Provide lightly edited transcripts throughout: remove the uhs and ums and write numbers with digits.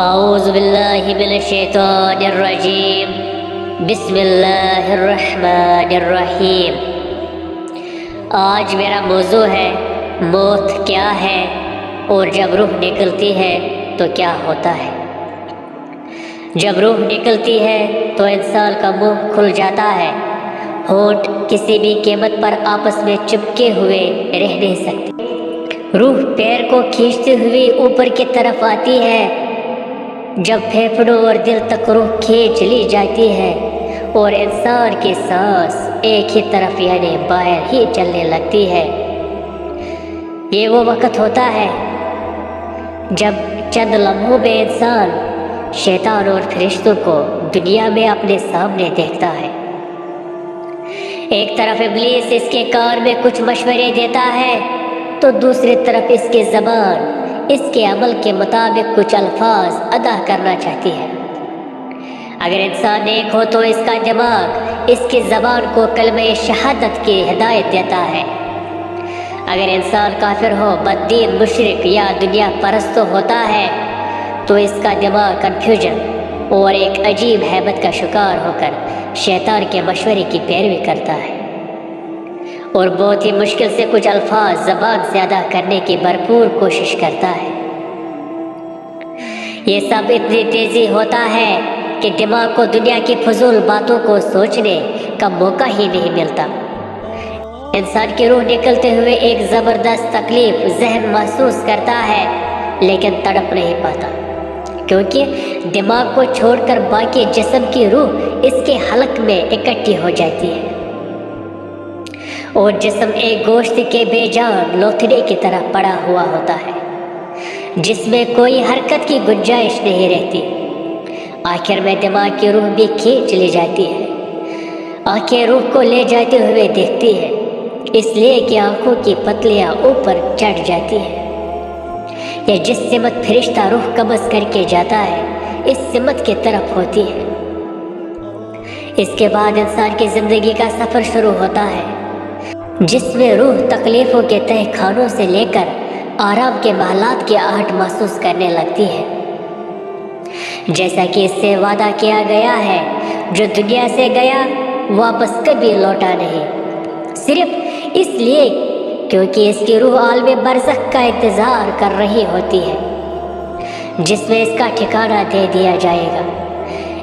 اعوذ باللہ من الشیطان الرجیم بسم اللہ الرحمن الرحیم۔ آج میرا موضوع ہے موت کیا ہے اور جب روح نکلتی ہے تو کیا ہوتا ہے۔ جب روح نکلتی ہے تو انسان کا منہ کھل جاتا ہے، ہونٹ کسی بھی قیمت پر آپس میں چپکے ہوئے رہ نہیں سکتے۔ روح پیر کو کھینچتے ہوئے اوپر کی طرف آتی ہے، جب پھیپھڑوں اور دل تک روح کھینچ لی جاتی ہے اور انسان کی سانس ایک ہی طرف یعنی باہر ہی چلنے لگتی ہے۔ یہ وہ وقت ہوتا ہے جب چند لمحوں میں انسان شیطان اور فرشتوں کو دنیا میں اپنے سامنے دیکھتا ہے۔ ایک طرف ابلیس اس کے کان میں کچھ مشورے دیتا ہے تو دوسری طرف اس کی زبان اس کے عمل کے مطابق کچھ الفاظ ادا کرنا چاہتی ہے۔ اگر انسان نیک ہو تو اس کا دماغ اس کی زبان کو کلمہ شہادت کی ہدایت دیتا ہے۔ اگر انسان کافر ہو، بددین، مشرک یا دنیا پرست ہوتا ہے تو اس کا دماغ کنفیوژن اور ایک عجیب ہیبت کا شکار ہو کر شیطان کے مشورے کی پیروی کرتا ہے اور بہت ہی مشکل سے کچھ الفاظ زبان سے ادا کرنے کی بھرپور کوشش کرتا ہے۔ یہ سب اتنی تیزی ہوتا ہے کہ دماغ کو دنیا کی فضول باتوں کو سوچنے کا موقع ہی نہیں ملتا۔ انسان کی روح نکلتے ہوئے ایک زبردست تکلیف ذہن محسوس کرتا ہے لیکن تڑپ نہیں پاتا، کیونکہ دماغ کو چھوڑ کر باقی جسم کی روح اس کے حلق میں اکٹھی ہو جاتی ہے اور جسم ایک گوشت کے بے جان لوتھڑے کی طرح پڑا ہوا ہوتا ہے جس میں کوئی حرکت کی گنجائش نہیں رہتی۔ آخر میں دماغ کی روح بھی کھینچ لی جاتی ہے۔ آنکھیں روح کو لے جاتے ہوئے دیکھتی ہے، اس لیے کہ آنکھوں کی پتلیاں اوپر چڑھ جاتی ہیں۔ یہ جس سمت فرشتہ روح قبض کر کے جاتا ہے اس سمت کی طرف ہوتی ہے۔ اس کے بعد انسان کی زندگی کا سفر شروع ہوتا ہے جس میں روح تکلیفوں کے تہہ خانوں سے لے کر آرام کے محلات کی آہٹ محسوس کرنے لگتی ہے۔ جیسا کہ اس سے وعدہ کیا گیا ہے، جو دنیا سے گیا واپس کبھی لوٹا نہیں، صرف اس لیے کیونکہ اس کی روح عالم برزخ کا انتظار کر رہی ہوتی ہے جس میں اس کا ٹھکانہ دے دیا جائے گا۔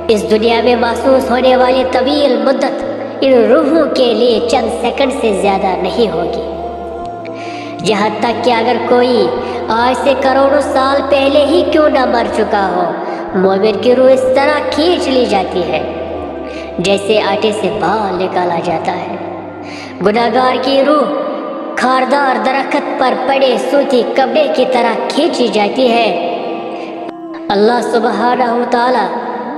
اس دنیا میں محسوس ہونے والی طویل مدت ان روحوں کے لیے چند سیکنڈ سے زیادہ نہیں ہوگی، یہاں تک کہ اگر کوئی آج سے کروڑوں سال پہلے ہی کیوں نہ مر چکا ہو، مومن کی روح اس طرح کھینچ لی جاتی ہے جیسے آٹے سے بال نکالا جاتا ہے۔ گناہگار کی روح خاردار درخت پر پڑے سوتی کپڑے کی طرح کھینچی جاتی ہے۔ اللہ سبحانہ و تعالی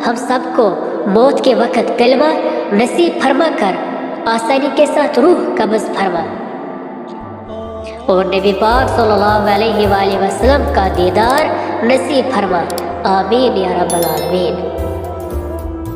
ہم سب کو موت کے وقت کلمہ نصیب فرما کر آسانی کے ساتھ روح قبض فرما اور نبی پاک صلی اللہ علیہ وآلہ وسلم کا دیدار نصیب فرما، آمین یا رب العالمین۔